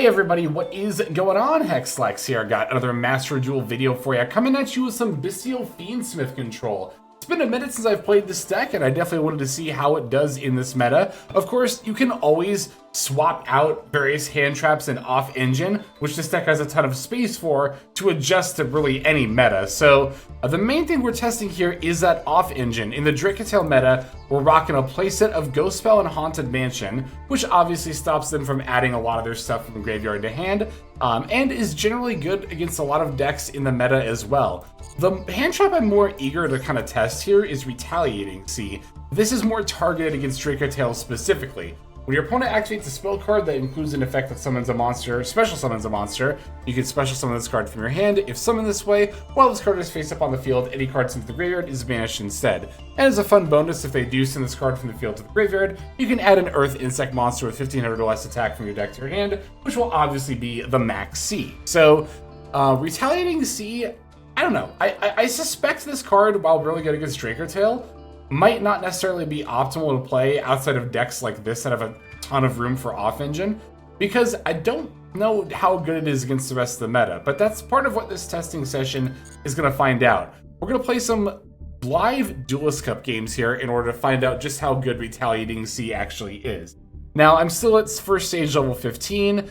Hey everybody, what is going on? Hexlex here. I got another Master Duel video for you, coming at you with some Bestial Fiendsmith control. It's been a minute since I've played this deck, and I definitely wanted to see how it does in this meta. Of course, you can always swap out various hand traps and off engine, which this deck has a ton of space for, to adjust to really any meta. So the main thing we're testing here is that off engine. In the Dracotale meta, we're rocking a playset of Ghost Spell and Haunted Mansion, which obviously stops them from adding a lot of their stuff from graveyard to hand, and is generally good against a lot of decks in the meta as well. The hand trap I'm more eager to kind of test here is Retaliating Sea. This is more targeted against Dracotale specifically. When your opponent activates a spell card that includes an effect that summons a monster, special summons a monster, you can special summon this card from your hand. If summoned this way, while this card is face up on the field, any card sent to the graveyard is banished instead. And as a fun bonus, if they do send this card from the field to the graveyard, you can add an Earth Insect monster with 1500 or less attack from your deck to your hand, which will obviously be the Max C. So, Retaliating Sea, I don't know. I suspect this card, while really good against Dracotale, might not necessarily be optimal to play outside of decks like this that have a ton of room for off engine, because I don't know how good it is against the rest of the meta, but that's part of what this testing session is going to find out. We're going to play some live Duelist Cup games here in order to find out just how good Retaliating Sea actually is. Now, I'm still at first stage level 15,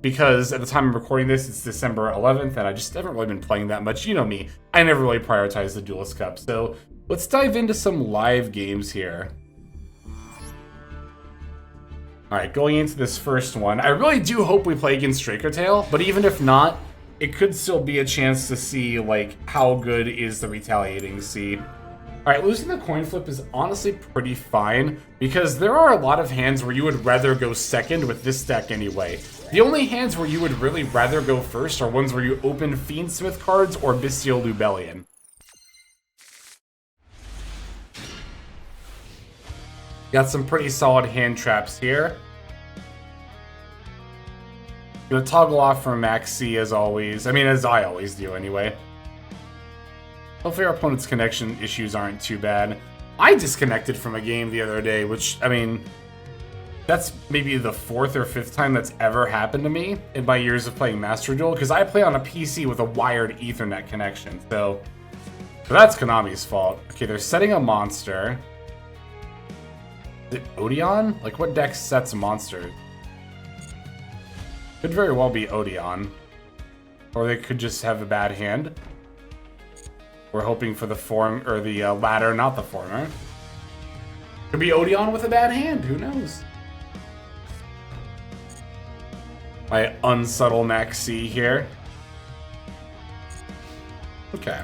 because at the time I'm recording this, it's December 11th, and I just haven't really been playing that much. You know me, I never really prioritize the Duelist Cup, so let's dive into some live games here. Alright, going into this first one, I really do hope we play against Dracotale, but even if not, it could still be a chance to see, like, how good is the Retaliating Sea. Alright, losing the coin flip is honestly pretty fine, because there are a lot of hands where you would rather go second with this deck anyway. The only hands where you would really rather go first are ones where you open Fiendsmith cards or Bestial Lubellion. Got some pretty solid hand traps here. Gonna toggle off from Max C as always. I mean, as I always do anyway. Hopefully our opponent's connection issues aren't too bad. I disconnected from a game the other day, which, I mean, that's maybe the 4th or 5th time that's ever happened to me in my years of playing Master Duel, because I play on a PC with a wired Ethernet connection, so that's Konami's fault. Okay, they're setting a monster. Is it Odion? Like, what deck sets monsters? Could very well be Odion. Or they could just have a bad hand. We're hoping for the form, or the latter, not the former. Could be Odion with a bad hand, who knows? My unsubtle Max C here. Okay.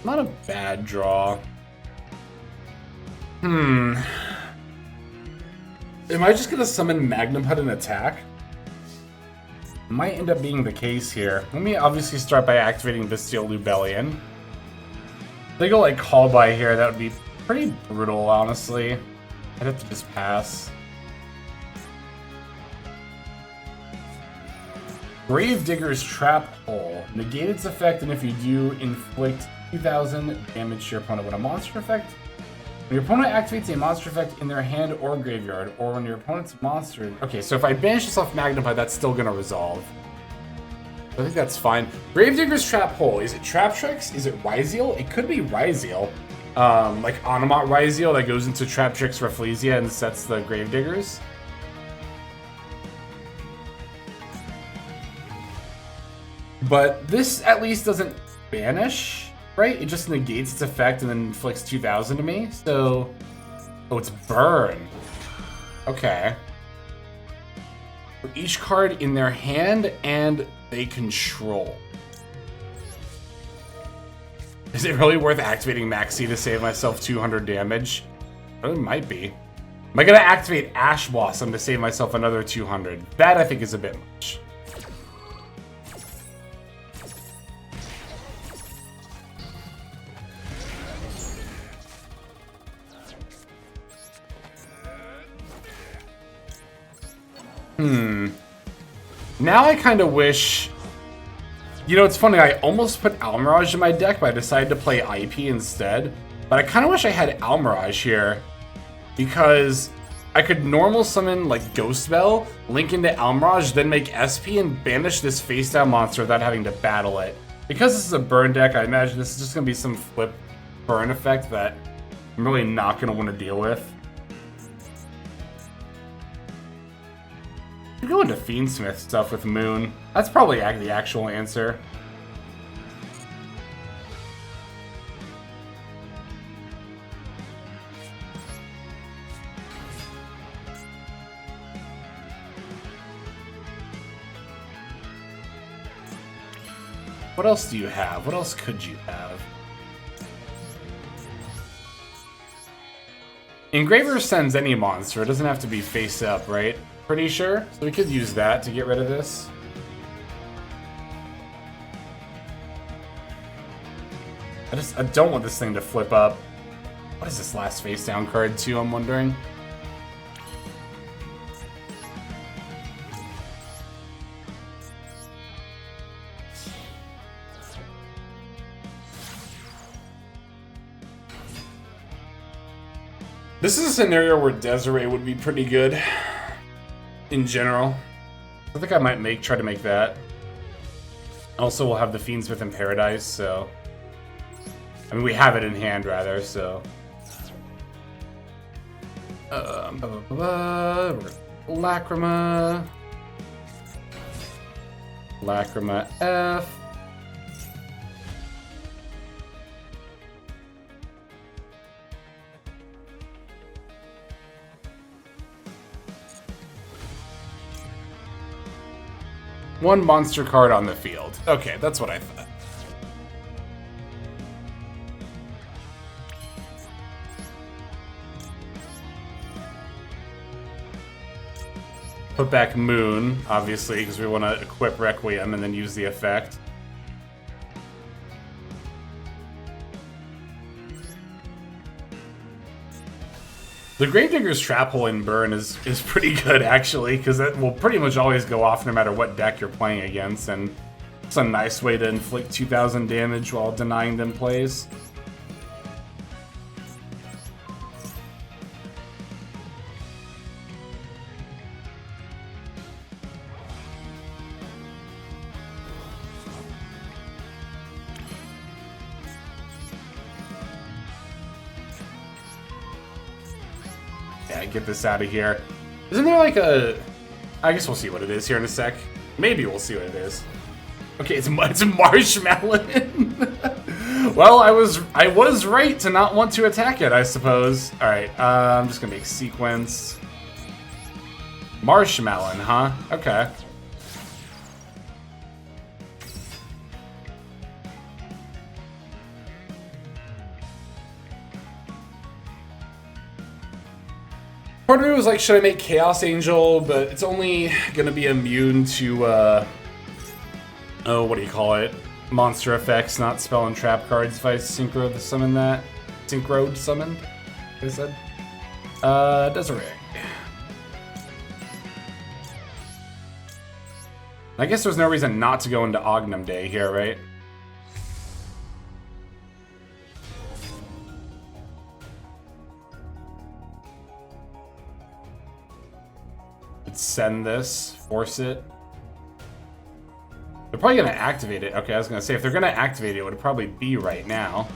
Not a bad draw. Am I just gonna summon Magnum Hut and attack? Might end up being the case here. Let me obviously start by activating Bestial Lubellion. If they go like call by here, that would be pretty brutal, honestly. I'd have to just pass. Gravedigger's Trap Hole. Negate its effect, and if you do, inflict 2000 damage to your opponent. When a monster effect, when your opponent activates a monster effect in their hand or graveyard, or when your opponent's monster... Okay, so if I banish this off Magnify, that's still going to resolve. I think that's fine. Gravedigger's Trap Hole. Is it Trap Tricks? Is it Ryziel? It could be Ryziel. Like Onomot Ryziel that goes into Trap Tricks Rafflesia and sets the Gravediggers. But this at least doesn't banish, right? It just negates its effect and then inflicts 2000 to me. So, oh, it's burn. Okay. For each card in their hand and they control. Is it really worth activating Maxi to save myself 200 damage? It might be. Am I gonna activate Ash Blossom to save myself another 200? That I think is a bit much. Now I kind of wish... You know, it's funny, I almost put Almirage in my deck, but I decided to play IP instead. But I kind of wish I had Almirage here, because I could normal summon like Ghost Bell, link into Almirage, then make SP and banish this face down monster without having to battle it. Because this is a burn deck, I imagine this is just going to be some flip burn effect that I'm really not going to want to deal with. I'm going to Fiendsmith stuff with Moon. That's probably the actual answer. What else do you have? What else could you have? Engraver sends any monster. It doesn't have to be face up, right? Pretty sure. So we could use that to get rid of this. I don't want this thing to flip up. What is this last face down card too, I'm wondering? This is a scenario where Desiree would be pretty good in general. I think I might try to make that. Also, we'll have the Fiendsmith in Paradise, so... I mean, we have it in hand, rather, so... Lacrima... Lacrima F... One monster card on the field. Okay, that's what I thought. Put back Moon, obviously, because we want to equip Requiem and then use the effect. The Gravedigger's Trap Hole in Burn is pretty good, actually, because that will pretty much always go off no matter what deck you're playing against, and it's a nice way to inflict 2,000 damage while denying them plays. Get this out of here. Isn't there like a... I guess we'll see what it is here in a sec. Maybe we'll see what it is. Okay, it's Marshmallow. Well, I was right to not want to attack it, I suppose. Alright, I'm just gonna make sequence. Marshmallow, huh? Okay. Part of me was like, should I make Chaos Angel? But it's only gonna be immune to, oh, what do you call it? Monster effects, not spell and trap cards if I synchro summon that. Synchroed summon, I said. Desiree. I guess there's no reason not to go into Ognum Day here, right? Send this, force it. They're probably gonna activate it. Okay, I was gonna say, if they're gonna activate it, it would probably be right now.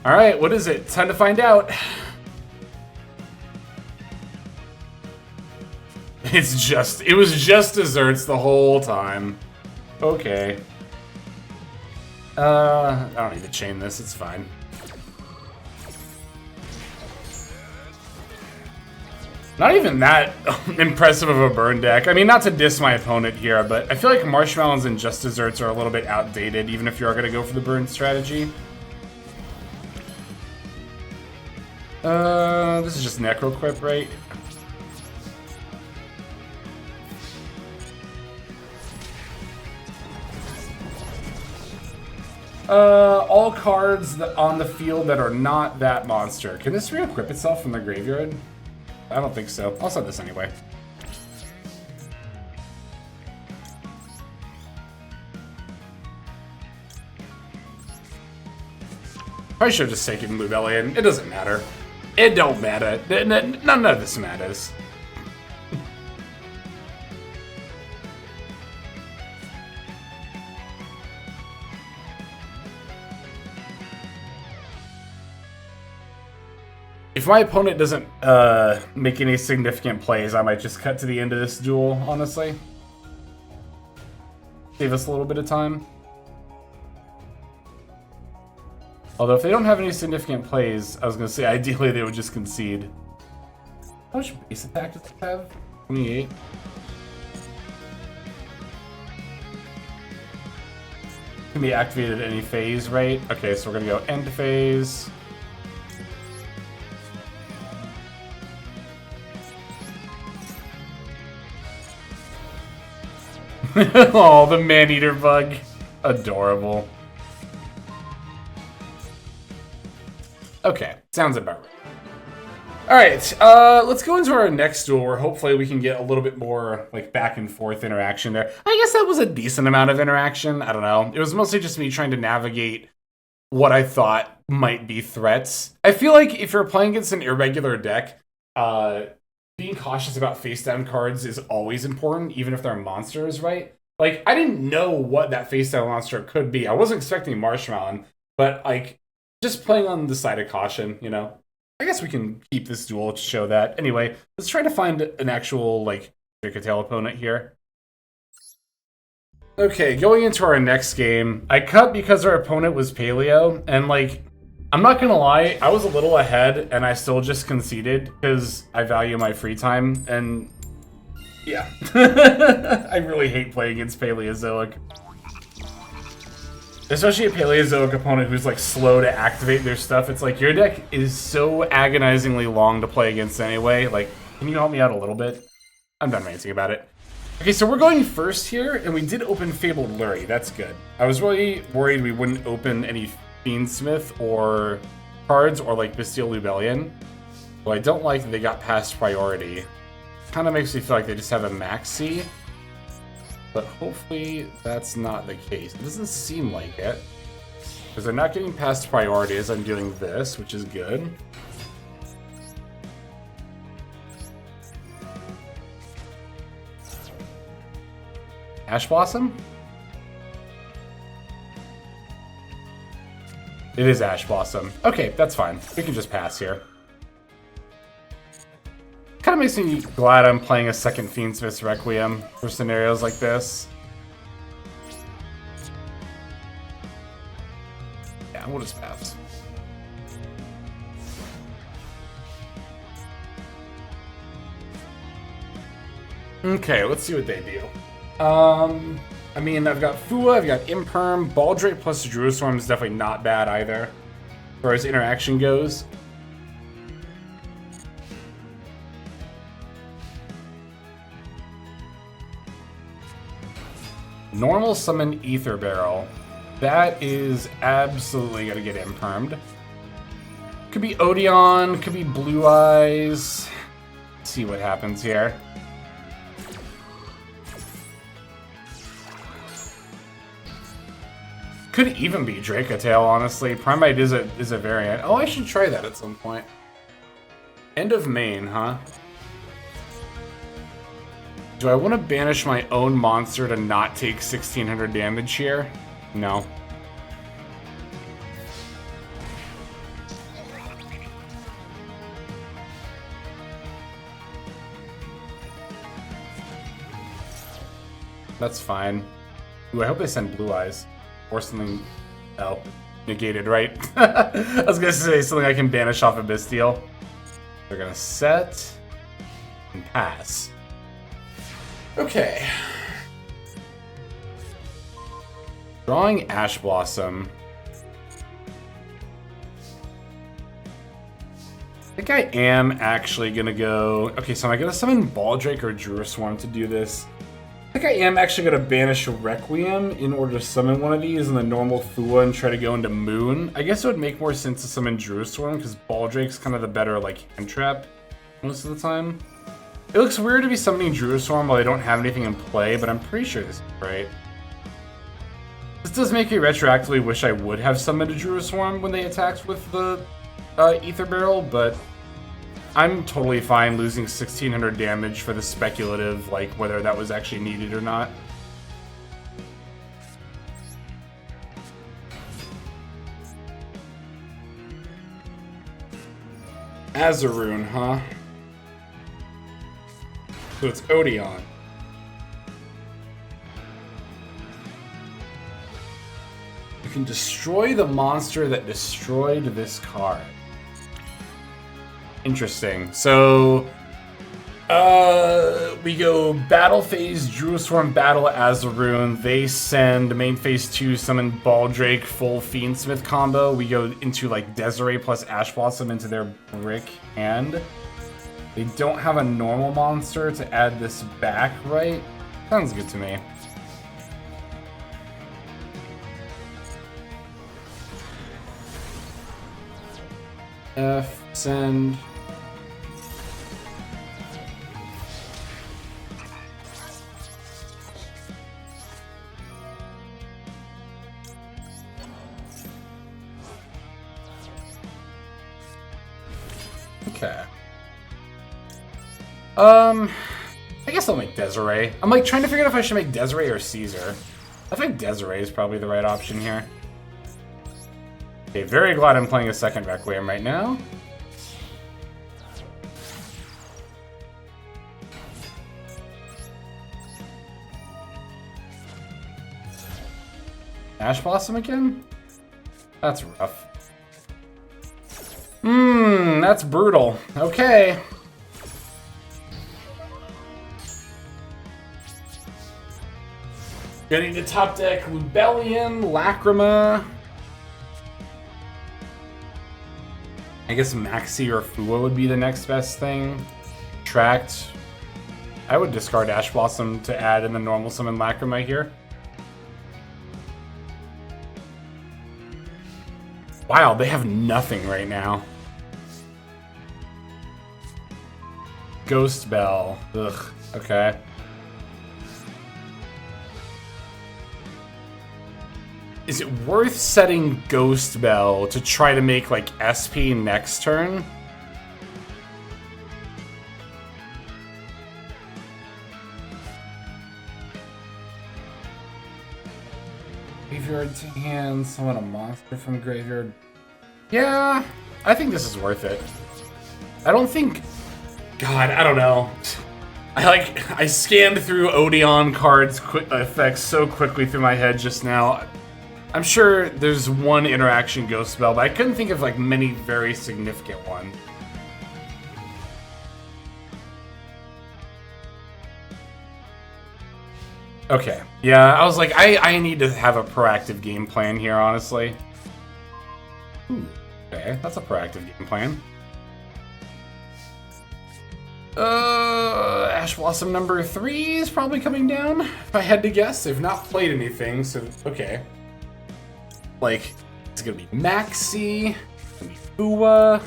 Alright, what is it? Time to find out. It was just desserts the whole time. Okay. I don't need to chain this, it's fine. Not even that impressive of a burn deck. I mean, not to diss my opponent here, but I feel like Marshmallows and Just Desserts are a little bit outdated, even if you are going to go for the burn strategy. This is just Necroquip, right? All cards on the field that are not that monster. Can this re-equip itself from the graveyard? I don't think so. I'll set this anyway. I should have just taken Lubellion. It doesn't matter. It don't matter. None of this matters. If my opponent doesn't make any significant plays, I might just cut to the end of this duel, honestly. Save us a little bit of time. Although if they don't have any significant plays, I was going to say ideally they would just concede. How much base attack does it have? 28. Can be activated at any phase, right? Okay, so we're going to go end phase. Oh, the man-eater bug. Adorable. Okay, sounds about right. Alright, let's go into our next duel where hopefully we can get a little bit more like back and forth interaction there. I guess that was a decent amount of interaction. I don't know. It was mostly just me trying to navigate what I thought might be threats. I feel like if you're playing against an irregular deck, being cautious about face-down cards is always important, even if they're monsters, right? Like, I didn't know what that face-down monster could be. I wasn't expecting Marshmallow, but, like, just playing on the side of caution, you know? I guess we can keep this duel to show that. Anyway, let's try to find an actual, like, Dracotale opponent here. Okay, going into our next game, I cut because our opponent was Paleo, and, like, I'm not gonna lie, I was a little ahead, and I still just conceded, because I value my free time, and yeah. I really hate playing against Paleozoic. Especially a Paleozoic opponent who's, like, slow to activate their stuff. It's like, your deck is so agonizingly long to play against anyway. Like, can you help me out a little bit? I'm done ranting about it. Okay, so we're going first here, and we did open Fabled Lurie. That's good. I was really worried we wouldn't open any Fiendsmith or cards or like Bestial Lubellion. Well, I don't like that they got past priority. Kind of makes me feel like they just have a maxi, but hopefully that's not the case. It doesn't seem like it, because they're not getting past priority as I'm doing this, which is good. Ash Blossom? It is Ash Blossom. Okay, that's fine. We can just pass here. Kind of makes me glad I'm playing a second Fiendsmith's Requiem for scenarios like this. Yeah, we'll just pass. Okay, let's see what they do. I mean, I've got Fua, I've got Imperm, Baldrake plus Druiswarm is definitely not bad either, as far as interaction goes. Normal summon Ether Barrel. That is absolutely gonna get Impermed. Could be Odion, could be Blue Eyes. Let's see what happens here. Could even be Dracotale, honestly. Primite is a variant. Oh, I should try that at some point. End of main, huh? Do I want to banish my own monster to not take 1600 damage here? No. That's fine. Ooh, I hope they send Blue Eyes. Or something. Oh, negated, right? I was gonna say something I can banish off of Bestial. They're gonna set and pass. Okay. Drawing Ash Blossom. I think I am actually gonna go. Okay, so am I gonna summon Baldrake or Druiswarm to do this? I think I am actually going to banish Requiem in order to summon one of these in the normal Fua and try to go into Moon. I guess it would make more sense to summon Druistorm because Baldrake's kind of the better like hand trap most of the time. It looks weird to be summoning Druistorm while I don't have anything in play, but I'm pretty sure this is right. This does make me retroactively wish I would have summoned a Druistorm when they attacked with the Ether Barrel, but I'm totally fine losing 1600 damage for the speculative, like whether that was actually needed or not. Azaroon, huh? So it's Odion. You can destroy the monster that destroyed this card. Interesting. So, we go battle phase, Druistorm, battle Azaroon. They send main phase 2, summon Baldrake, full Fiendsmith combo. We go into like Desiree plus Ash Blossom into their brick hand. They don't have a normal monster to add this back, right? Sounds good to me. F, send. Okay. I guess I'll make Desiree. I'm like trying to figure out if I should make Desiree or Caesar. I think Desiree is probably the right option here. Okay, very glad I'm playing a second Requiem right now. Ash Blossom again? That's rough. That's brutal. Okay. Getting to top deck Lubellion, Lacrima. I guess Maxi or Fua would be the next best thing. Tract. I would discard Ash Blossom to add in the normal summon Lacrima here. Wow, they have nothing right now. Ghost Bell. Ugh, okay. Is it worth setting Ghost Bell to try to make, like, SP next turn? Graveyard to hand, summon a monster from graveyard. Yeah, I think this is worth it. I don't think... God, I don't know. I scanned through Odion cards effects so quickly through my head just now. I'm sure there's one interaction Ghost Spell, but I couldn't think of like many very significant ones. Okay, yeah, I was like, I need to have a proactive game plan here, honestly. Ooh, okay, that's a proactive game plan. Ash Blossom number 3 is probably coming down, if I had to guess. They've not played anything, so okay. Like, it's gonna be Maxi, it's gonna be Fua.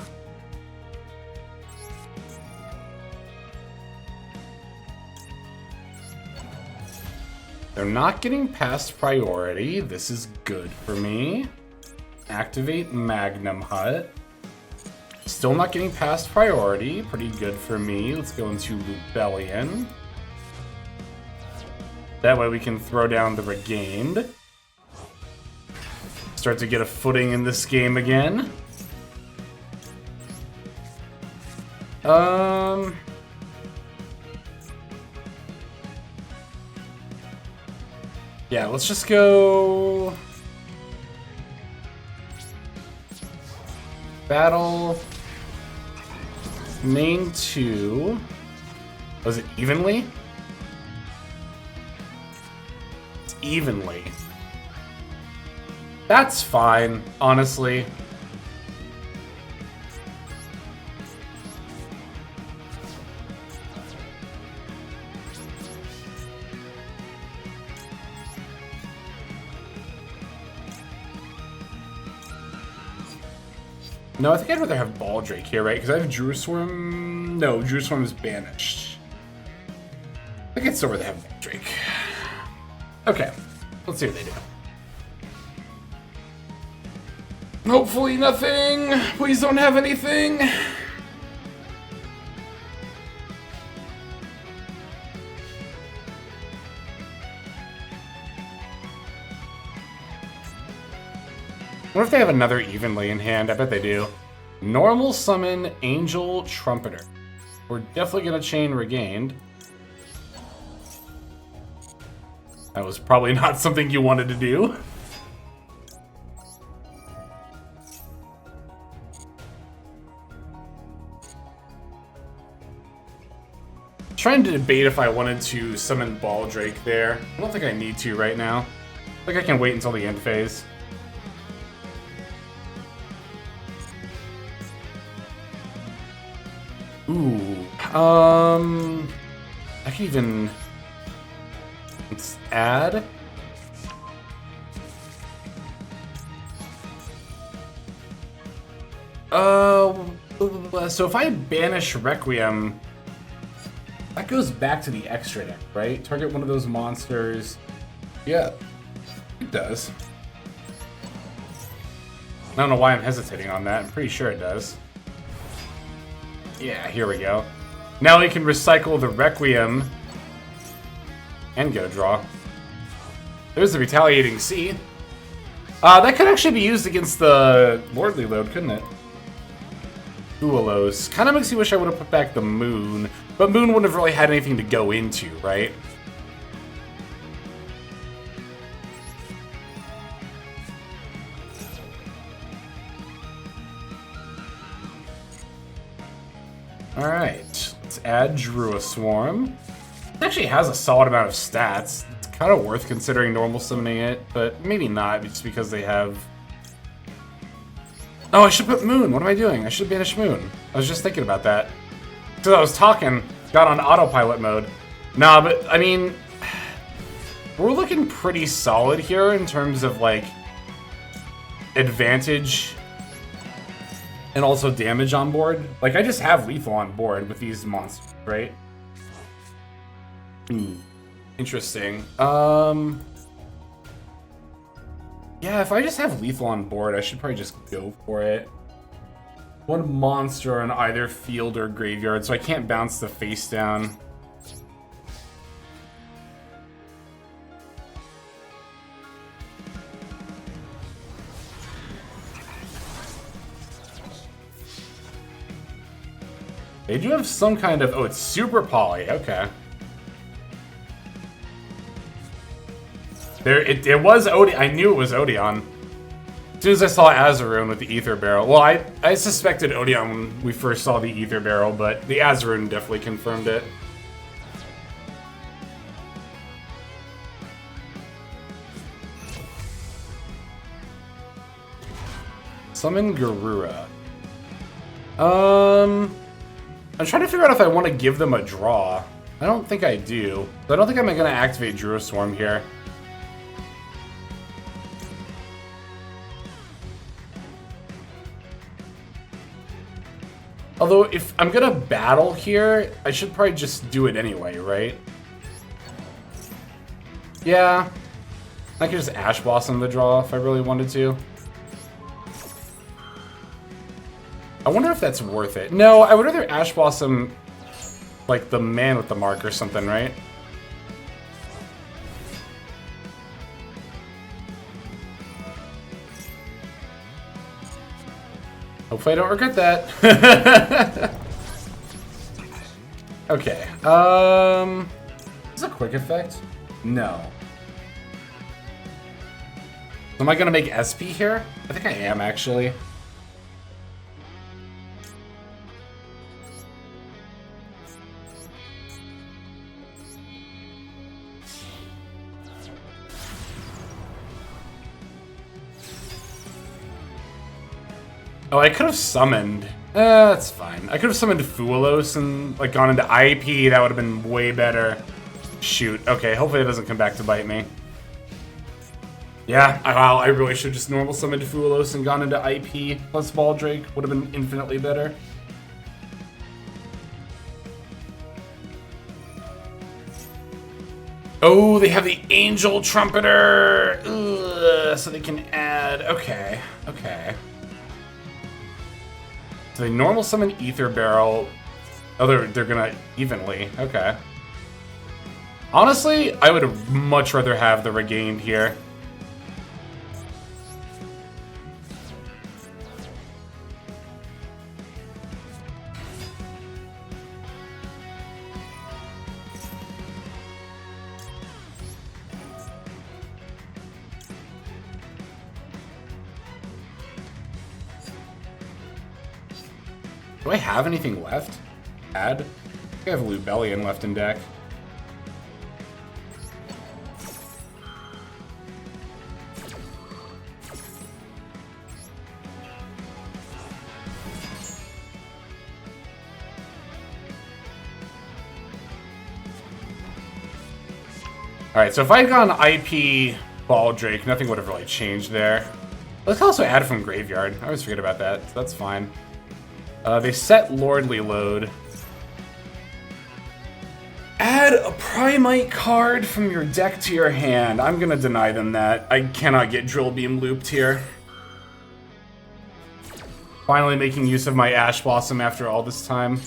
They're not getting past priority. This is good for me. Activate Magnum Hut. Still not getting past priority. Pretty good for me. Let's go into Lubellion. That way we can throw down the Regained. Start to get a footing in this game again. Yeah, let's just go... Battle... Main 2... Was it evenly? It's evenly. That's fine, honestly. No, I think I'd rather have Baldrake here, right? Because I have Drew Swarm. No, Drew Swarm is banished. I think I'd still rather have Baldrake. Okay, let's see what they do. Hopefully nothing. Please don't have anything. What if they have another Evenly in hand? I bet they do. Normal summon Angel Trumpeter. We're definitely going to chain Regained. That was probably not something you wanted to do. Trying to debate if I wanted to summon Baldrake there. I don't think I need to right now. I think I can wait until the end phase. Ooh, I can even, let's add. So if I banish Requiem, that goes back to the extra deck, right? Target one of those monsters. Yeah, it does. I don't know why I'm hesitating on that. I'm pretty sure it does. Yeah, here we go. Now we can recycle the Requiem and get a draw. There's the Retaliating Sea. That could actually be used against the Lordly Load, couldn't it? Ualos. Kind of makes me wish I would have put back the Moon, but Moon wouldn't have really had anything to go into, right? Alright, let's add Druid Swarm. It actually has a solid amount of stats. It's kind of worth considering normal summoning it, but maybe not, just because they have... Oh, I should put Moon. What am I doing? I should banish Moon. I was just thinking about that. Because I was talking, got on autopilot mode. Nah, but, I mean... We're looking pretty solid here in terms of, like... advantage... and also damage on board. Like, I just have lethal on board with these monsters, right? Interesting. Yeah, if I just have lethal on board, I should probably just go for it. One monster on either field or graveyard, so I can't bounce the face down. They do have some kind of... Oh, it's super poly. Okay. It was Odion. I knew it was Odion. As soon as I saw Azaroon with the Ether Barrel. Well, I suspected Odion when we first saw the Ether Barrel, but the Azaroon definitely confirmed it. Summon Garura. I'm trying to figure out if I want to give them a draw. I don't think I do. I don't think I'm going to activate Druid Swarm here. Although, if I'm going to battle here, I should probably just do it anyway, right? Yeah. I could just Ash Blossom the draw if I really wanted to. I wonder if that's worth it. No, I would rather Ash Blossom, like, the man with the mark or something, right? Hopefully I don't regret that. Okay, is this a quick effect? No. Am I gonna make SP here? I think I am, actually. Oh, I could have summoned. That's fine. I could have summoned Fuelos and like gone into IEP. That would have been way better. Shoot. Okay, hopefully it doesn't come back to bite me. Yeah, wow, I really should just normal summoned Fuelos and gone into IP plus Baldrake. Would have been infinitely better. Oh, they have the Angel Trumpeter! Ugh, so they can add... Okay, okay. So they normal summon Ether Barrel. Oh, they're gonna evenly. Okay. Honestly, I would much rather have the Regained here. Do I have anything left? Add? I think I have Lubellion left in deck. Alright, so if I had gone IP Baldrake, nothing would have really changed there. Let's also add from Graveyard. I always forget about that, so that's fine. They set Lordly Load. Add a Primite card from your deck to your hand. I'm gonna deny them that. I cannot get Drill Beam looped here. Finally making use of my Ash Blossom after all this time.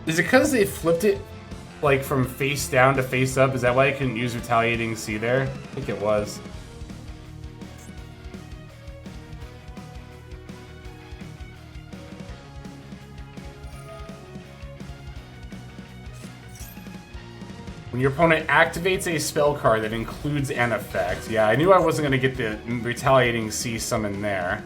Is it because they flipped it like from face down to face up? Is that why I couldn't use Retaliating Sea there? I think it was. When your opponent activates a spell card that includes an effect. Yeah, I knew I wasn't going to get the Retaliating Sea summon there.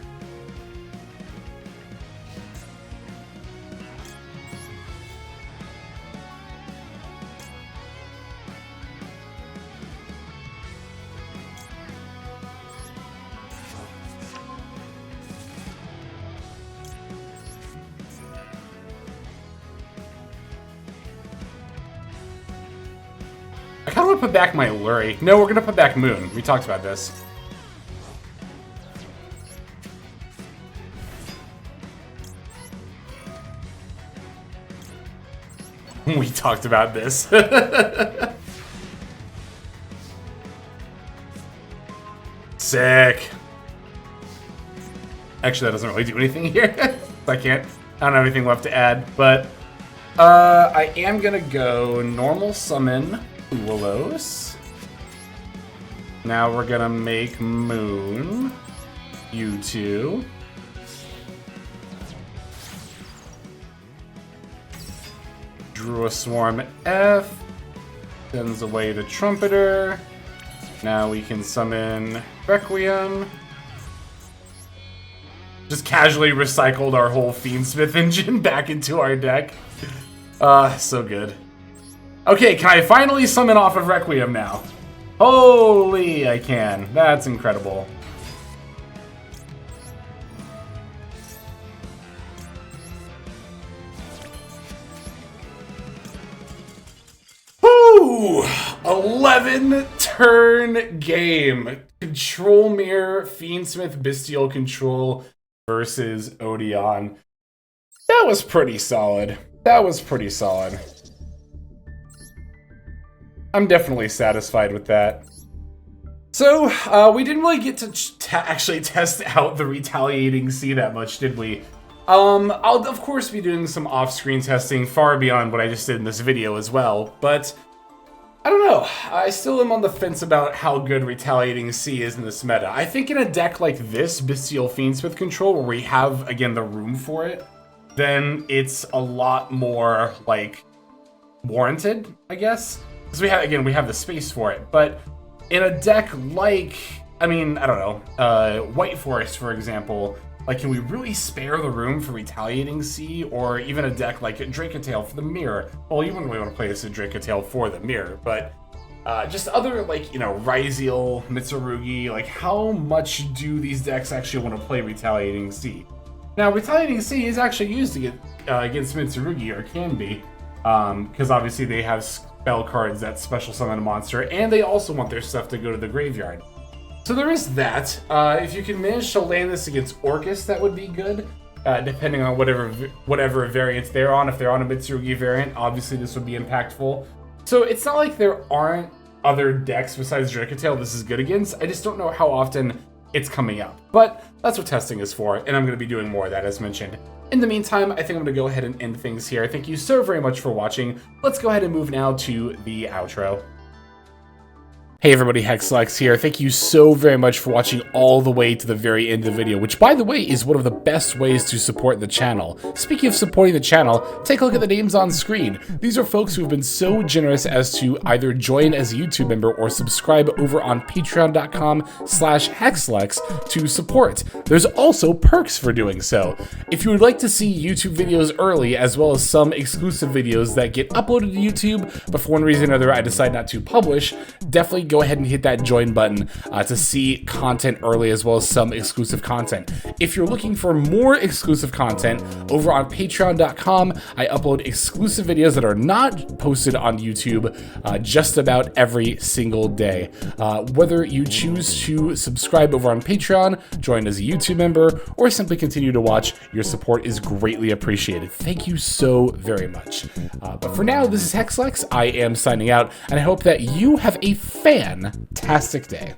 I kind of want to put back my Lurie. No, we're going to put back Moon. We talked about this. We talked about this. Sick. Actually, that doesn't really do anything here. I don't have anything left to add, but I am going to go normal summon Willows. Now we're gonna make Moon. You two. Drew a Swarm F. Sends away the Trumpeter. Now we can summon Requiem. Just casually recycled our whole Fiendsmith engine back into our deck. So good. Okay, can I finally summon off of Requiem now? Holy, I can. That's incredible. Woo! 11-turn game. Control Mirror, Fiendsmith, Bestial Control versus Odion. That was pretty solid. That was pretty solid. I'm definitely satisfied with that. So, we didn't really get to actually test out the Retaliating Sea that much, did we? I'll of course be doing some off-screen testing far beyond what I just did in this video as well, but I don't know. I still am on the fence about how good Retaliating Sea is in this meta. I think in a deck like this, Bestial Fiendsmith Control, where we have, again, the room for it, then it's a lot more, like, warranted, I guess. Because we have the space for it, but in a deck like, I mean, I don't know, White Forest, for example, like, can we really spare the room for Retaliating Sea, or even a deck like Dracotale for the Mirror? Well, you wouldn't really want to play this as Dracotale for the Mirror, but just other, like, you know, Ryziel, Mitsurugi, like, how much do these decks actually want to play Retaliating Sea? Now, Retaliating Sea is actually used to get against Mitsurugi, or can be. because obviously they have spell cards that special summon a monster, and they also want their stuff to go to the graveyard. So there is that. If you can manage to land this against Orcus, that would be good. Depending on whatever variant they're on. If they're on a Mitsurugi variant, obviously this would be impactful. So it's not like there aren't other decks besides Dracotale this is good against. I just don't know how often it's coming up. But that's what testing is for, and I'm going to be doing more of that as mentioned. In the meantime, I think I'm going to go ahead and end things here. Thank you so very much for watching. Let's go ahead and move now to the outro. Hey everybody, Hexlex here. Thank you so very much for watching all the way to the very end of the video, which by the way is one of the best ways to support the channel. Speaking of supporting the channel, take a look at the names on screen. These are folks who have been so generous as to either join as a YouTube member or subscribe over on patreon.com/Hexlex to support. There's also perks for doing so. If you would like to see YouTube videos early, as well as some exclusive videos that get uploaded to YouTube, but for one reason or another I decide not to publish, definitely go ahead and hit that join button to see content early, as well as some exclusive content. If you're looking for more exclusive content, over on patreon.com, I upload exclusive videos that are not posted on YouTube just about every single day. Whether you choose to subscribe over on Patreon, join as a YouTube member, or simply continue to watch, your support is greatly appreciated. Thank you so very much. But for now, this is Hexlex. I am signing out, and I hope that you have a fantastic day.